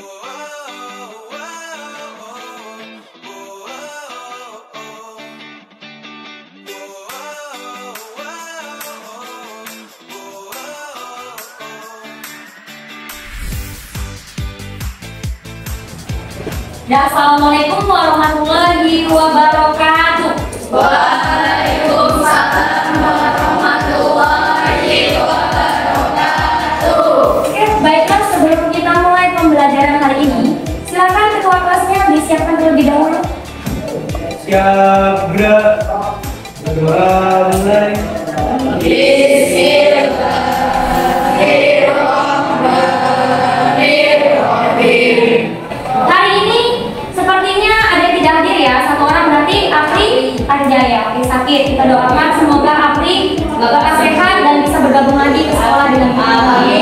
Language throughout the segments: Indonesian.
Ya, assalamualaikum warahmatullahi wabarakatuh. Waalaikumsalam warahmatullahi wabarakatuh. Oke, baiklah, sebelum kita mulai pembelajaran hari ini, silakan ketua kelasnya disiapkan terlebih dahulu. Siap, gerak. Mulai. Bismillahirrahmanirrahim. Hari ini sepertinya ada yang tidak hadir ya, satu orang, berarti Apri Arjaya. Oke, sakit. Kita doakan semoga Apri bakal sehat dan bisa bergabung lagi ke sekolah dengan kita. Amin.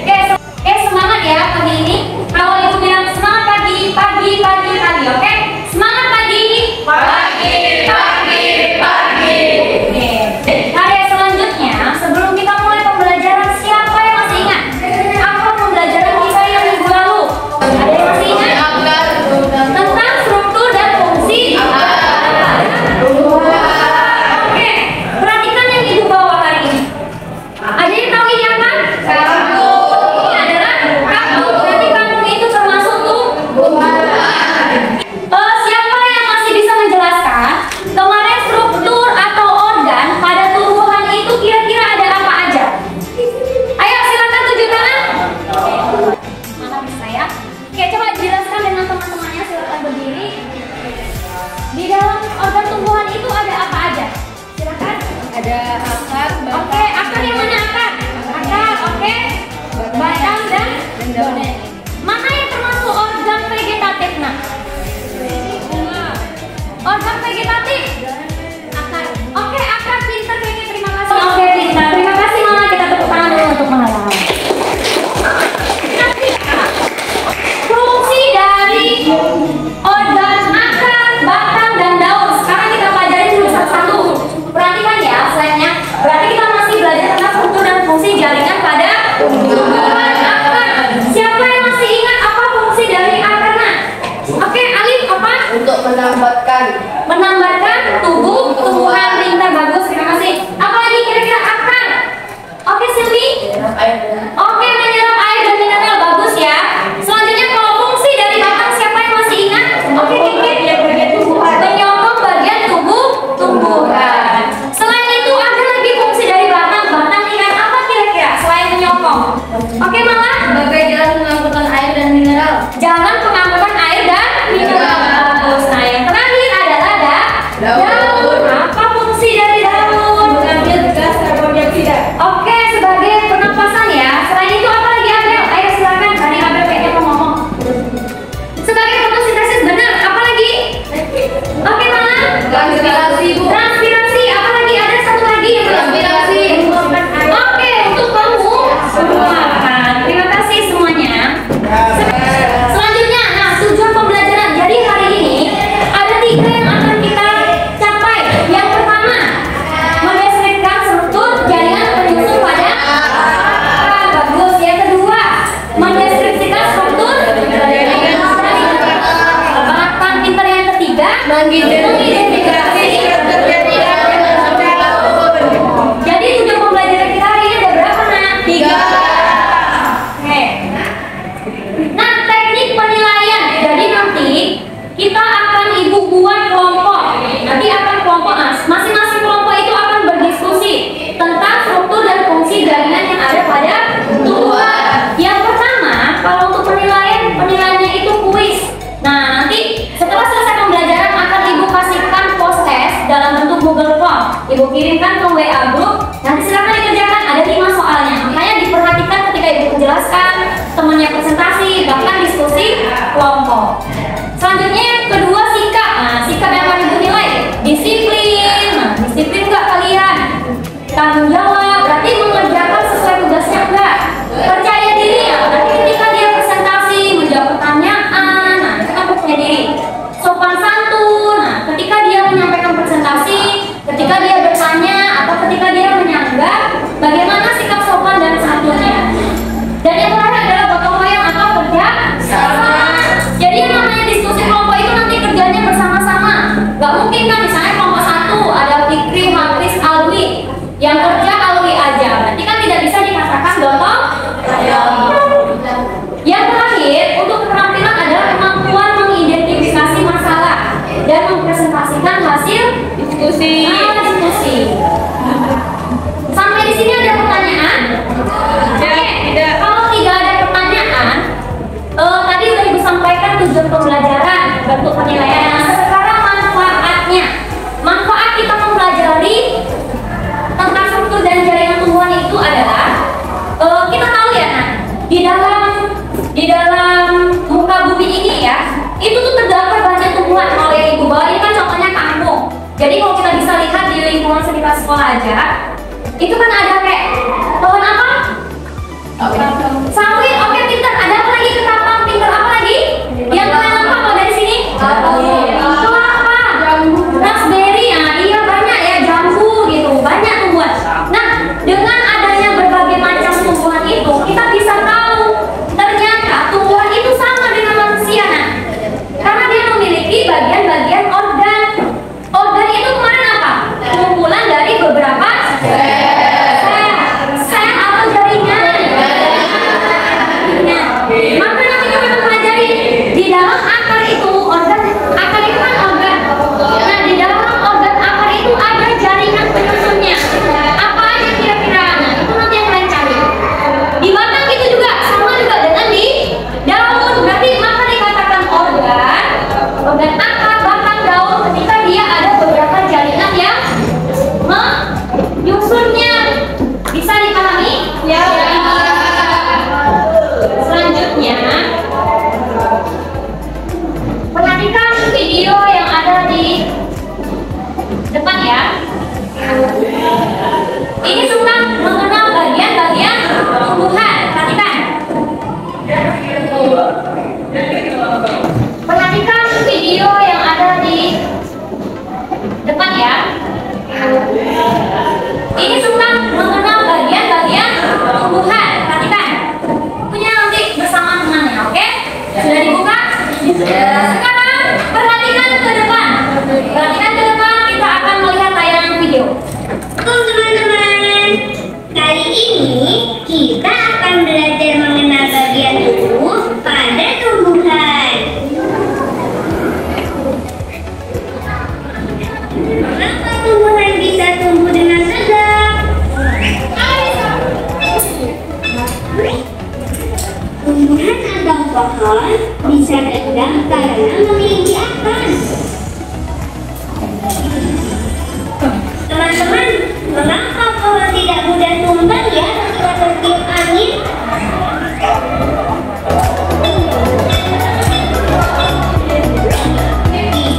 Oke, semangat ya pagi ini. Kalau ibu bilang semangat pagi, oke? Semangat pagi. Pagi. Oke. Hari selanjutnya, sebelum kita mulai pembelajaran, siapa yang masih ingat apa pembelajaran kita yang minggu lalu? Ada yang masih ingat? Tentang struktur dan fungsi. Oke, perhatikan yang ibu bawa hari ini. Ada yang tahu ini apa? Ini adalah kangkung. Berarti kangkung itu termasuk tumbuhan. Siapa yang masih bisa menjelaskan kemarin struktur atau organ pada tumbuhan itu kira-kira ada apa aja? Ayo silakan tunjuk tangan. Mana bisa ya? Oke, coba jelaskan dengan teman-temannya, silakan berdiri. Di dalam organ tumbuhan itu ada apa aja? Silakan. Ada akar, Oke, akar yang mana akar? Akar, oke. Batang dan daun. mana yang termasuk organ vegetatif? Nah, organ vegetatif. Akar. Oke, akar, pinter Kiki, terima kasih. Oke, pinter. Terima kasih Mama. Kita tepuk tangan dulu untuk Mama. Fungsi dari organ akar, batang, dan daun. Sekarang kita pelajari dulu satu-satu. Perhatikan ya slide-nya. Berarti kita masih belajar tentang struktur dan fungsi jaringan pada tumbuhan akar. Siapa yang masih ingat apa fungsi dari akar? Nah, oke, Alif apa? Untuk Menambatkan tubuh tumbuhan. Pintar, bagus, terima kasih. Apa lagi kira-kira akar? Oke, Silvi. Oke, menyerap air dan mineral, bagus ya. Selanjutnya kalau fungsi dari batang, siapa yang masih ingat? Oke, Kiki. Menyokong bagian tubuh tumbuhan. Selain itu ada lagi fungsi dari batang. Batang ikan apa kira-kira selain menyokong? Oke, Mama. sebagai jalan pengangkutan air dan mineral. Jalan pengangkutan air dan mineral, bagus. Nah, yang terakhir adalah daun. Apa fungsi dari daun? Mengambil gas karbon dioksida. Oke, sebagai pernapasan ya. Selain itu apa lagi, Abel? Ayo silakan. Tadi Abel kayaknya mau ngomong. Sebagai fotosintesis, benar. Apa lagi? Oke, Mama. Transpirasi, Bu. Transpirasi. Apa lagi? Ada satu lagi yang Transpirasi. Oke, untuk pembuangan. Terima kasih semuanya. Selanjutnya, nah tujuan pembelajaran. Jadi hari ini ada 3 yang akan kita capai. Yang pertama, mendeskripsikan struktur jaringan penyusun pada bagus. Yang kedua, mendeskripsikan struktur jaringan bahkan pintar. Yang ketiga, mengidentifikasi jadi tujuan pembelajaran kita hari ini ada berapa, Nak? 3. Oke. Nah, teknik penilaian. Jadi nanti kita akan ibu buat kelompok. Nanti akan kelompok masing-masing kelompok itu akan berdiskusi tentang struktur dan fungsi jaringan yang ada pada tumbuhan. Yang pertama, kalau untuk penilaiannya itu kuis. Nah, nanti setelah selesai pembelajaran akan ibu kasihkan post test dalam bentuk Google Form. Ibu kirimkan ke WA group. Nanti silakan dikerjakan. Ada 5 soalnya. Makanya diperhatikan ketika ibu menjelaskan, temannya presentasi, bahkan diskusi kelompok. Selanjutnya yang kedua, sikap. Nah, sikap yang akan ibu nilai disiplin. Nah, disiplin nggak kalian? Tanggung jawab. Berarti mengerjakan sesuai tugasnya enggak? Percaya diri ya. Berarti ketika dia presentasi, menjawab pertanyaan, nah itu kan percaya diri. Sopan santun. Nah, ketika dia menyampaikan presentasi, ketika dia bertanya atau ketika dia menyanggah, bagaimana sikap sopan dan santunnya. Dan yang terakhir adalah gotong royong atau Diskusi. Sampai di sini ada pertanyaan? Oke, kalau tidak ada pertanyaan, tadi udah Ibu sampaikan tujuan pembelajaran, bentuk penilaian. Nah, sekarang manfaatnya. Manfaat kita mempelajari tentang struktur dan jaringan tumbuhan itu adalah kita tahu ya, nah, di dalam muka bumi ini ya, itu tuh terdapat banyak tumbuhan. Kalau yang Ibu bawa ini kan contohnya kangkung. Jadi kalau kita bisa lihat di lingkungan sekitar sekolah aja, itu kan ada kayak pohon apa? Sawit. Oke, pintar. Ada apa lagi? Ketapang. Pintar apa lagi? Yang kalian apa kalau dari sini? Kelapa. Raspberry ya. Iya banyak ya, jambu gitu. Banyak tumbuhan. Nah, dengan adanya berbagai macam tumbuhan itu, kita bisa tahu ternyata tumbuhan itu sama dengan manusia. Nah, karena dia memiliki bagian-bagian organ. Organ itu kemarin apa? Kumpulan dari beberapa sel atau jaringan. Nah, maka nanti kita mempelajari di dalam akar itu organ. Akar itu kan organ. Nah, di dalam organ akar itu ada jaringan penyusunnya. Apa aja kira-kira? Nah, itu nanti yang kalian cari. Di batang itu juga sama juga dengan di daun. Berarti maka dikatakan organ akar, batang, daun ketika dia ada beberapa jaringan yang menyusunnya. Bisa dipahami? Ya. Selanjutnya, perhatikan video yang ada di depan ya. Ini tentang mengenal bagian-bagian tumbuhan. Perhatikan. Perhatikan video yang ada di depan ya. Ini tentang mengenal bagian-bagian tumbuhan. Perhatikan. Punya nanti bersama temannya, oke? Sudah dibuka? Sekarang perhatikan ke depan. Perhatikan ke depan, kita akan melihat tayangan video. Teman-teman, kali ini kita akan belajar mengenal bagian tubuh pada tumbuhan. Mengapa tumbuhan bisa tumbuh dengan tegak? Tumbuhan atau pohon bisa tegak karena memiliki akar. Teman-teman, mengapa pohon tidak mudah tumbang ya ketika tertiup angin?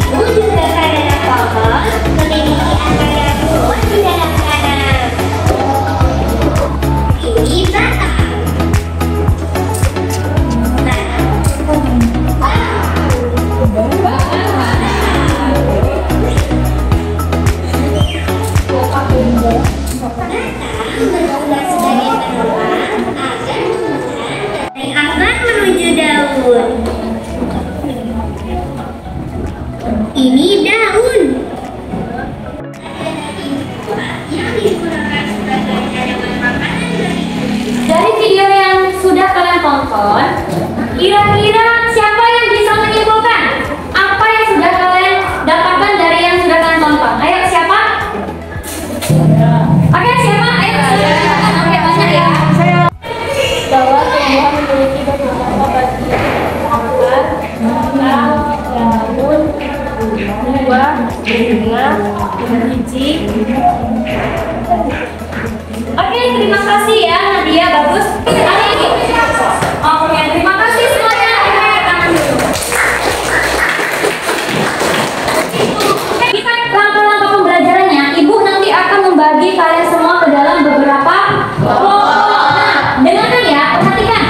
Itu juga karena pohon memiliki akar yang kuat di dalam tanah. Ini batang. Bertugas sebagai penopang agar tumbuhan dari akar menuju daun. Ini daun. Yang digunakan sebagai cadangan makanan dari Dari video yang sudah kalian tonton, kira-kira siapa yang bisa menyimpulkan apa yang sudah kalian dapatkan dari yang sudah kalian tonton? Ayo, siapa? Oke, siapa? Ayo, silakan. Oke, banyak ya. Bahwa tumbuhan memiliki beberapa bagian akar, batang, daun, buah, bunga, biji. Oke, terima kasih ya Nadia, bagus. Ada ini. Oke, terima kasih semuanya. Tangan dulu. Kita langkah-langkah pembelajarannya, Ibu nanti akan membagi kalian semua ke dalam beberapa kelompok. Nah, dengarkan ya, perhatikan.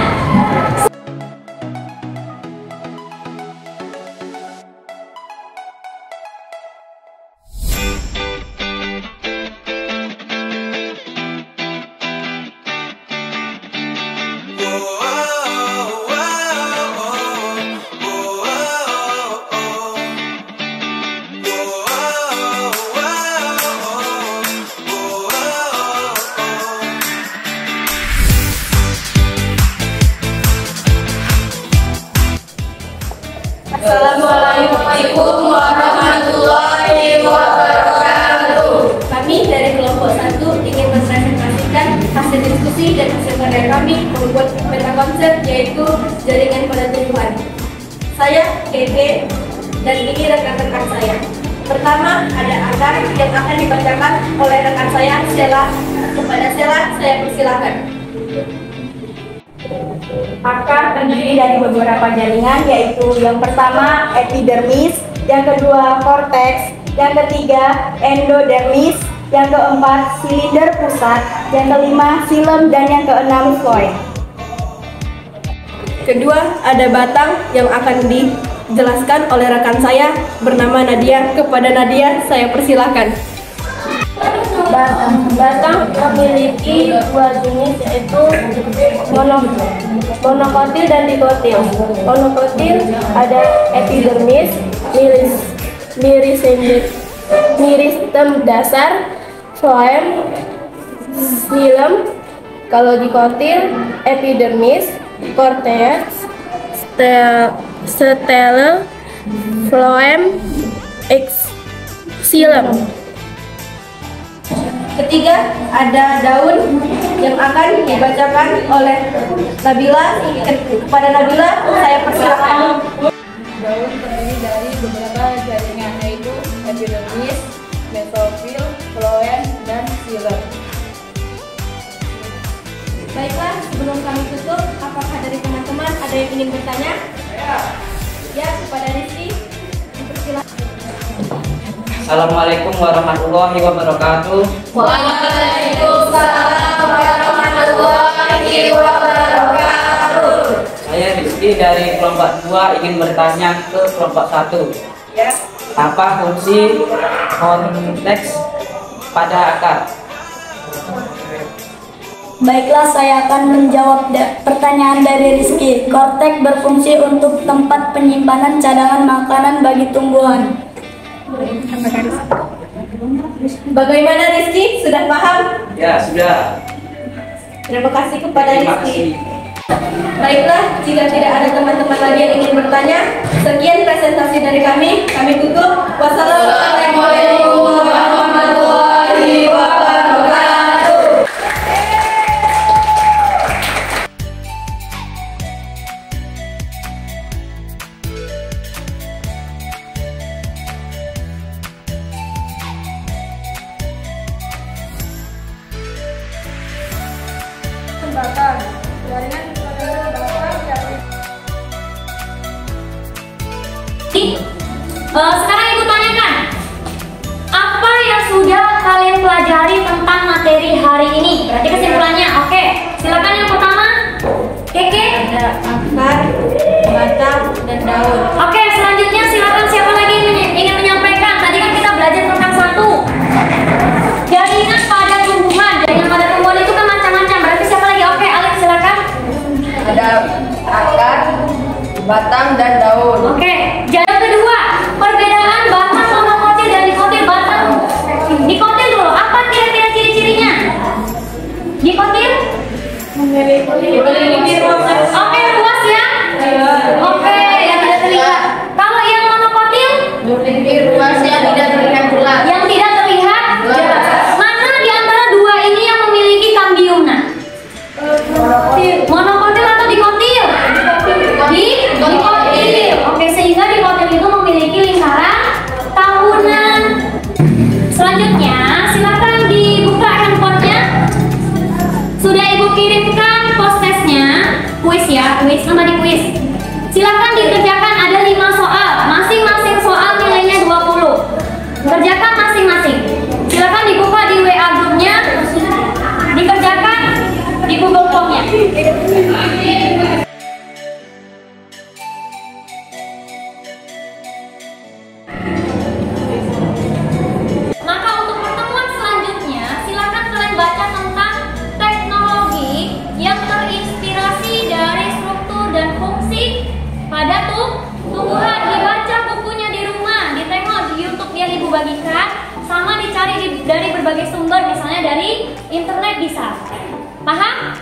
fungsi dan hasil karya kami membuat peta konsep yaitu jaringan pada tumbuhan. Saya Keke dan ini rekan-rekan saya. Pertama ada akar yang akan dibacakan oleh rekan saya Sheila. Kepada Sheila saya persilakan. Akar terdiri dari beberapa jaringan, yaitu yang pertama epidermis, yang kedua korteks, yang ketiga endodermis, yang keempat silinder pusat, yang kelima silem, dan yang keenam floem. Kedua ada batang yang akan dijelaskan oleh rekan saya bernama Nadia. Kepada Nadia saya persilakan. Batang memiliki dua jenis, yaitu monokotil dan dikotil. Monokotil ada epidermis, meristem dasar, floem, silem. Kalau dikotil, epidermis, korteks, stele, floem, silem. Ketiga ada daun yang akan dibacakan oleh Nabila. Kepada Nabila saya persilakan. Daun terdiri dari beberapa jaringan, yaitu epidermis, mesofil, floem, dan silem. Baiklah, sebelum kami tutup, apakah dari teman-teman ada yang ingin bertanya? Ya, kepada Rizky, dipersilakan. Assalamualaikum warahmatullahi wabarakatuh. Waalaikumsalam warahmatullahi wabarakatuh. Saya Rizky dari kelompok 2 ingin bertanya ke kelompok 1. Apa fungsi konteks pada akar? Baiklah, saya akan menjawab pertanyaan dari Rizky. Korteks berfungsi untuk tempat penyimpanan cadangan makanan bagi tumbuhan. Bagaimana Rizky? Sudah paham? Ya, sudah. Terima kasih kepada Terima Rizky. kasih. Baiklah, jika tidak ada teman-teman lagi yang ingin bertanya, sekian presentasi dari kami. Kami tutup. Wassalamualaikum warahmatullahi wabarakatuh. Jembatan. Jaringan jembatan yang Sekarang ibu tanyakan, apa yang sudah kalian pelajari tentang materi hari ini? Berarti kesimpulannya, oke. Silakan yang pertama, Keke. Ada akar, batang, dan daun. Oke, selanjutnya silakan siapa lagi yang ingin menyampaikan? Tadi kan kita belajar tentang satu jaringan pada tumbuhan. Jaringan pada tumbuhan itu kan macam-macam. Berarti siapa lagi? Oke, Alex silakan. Ada akar, batang, dan daun. Oke, yang kedua, perbedaan batang monokotil dan dikotil. Batang dikotil dulu, apa kira-kira ciri-cirinya? Dikotil? Oke, luas ya? Oke, yang tidak terlihat. Kalau yang monokotil? Ruas yang tidak terlihat jelas. Yang tidak terlihat jelas. Mana di antara dua ini yang memiliki kambium? Nah, monokotil atau dikotil? Dikotil. Oke, sehingga dikotil itu memiliki lingkaran tahunan. Selanjutnya, silakan dibuka handphonenya. Sudah ibu kirimkan post-testnya, kuis ya, kuis sama di kuis. Silakan dikerjakan, ada 5 soal, masing-masing soal nilainya 20. Kerjakan masing-masing. Silakan dibuka di WA grupnya, dikerjakan di Google Form-nya. Maka untuk pertemuan selanjutnya, silakan kalian baca tentang teknologi yang terinspirasi dari struktur dan fungsi pada tumbuhan. Dibaca bukunya di rumah, ditengok di YouTube yang ibu bagikan, sama dicari dari berbagai sumber, misalnya dari internet bisa. Paham?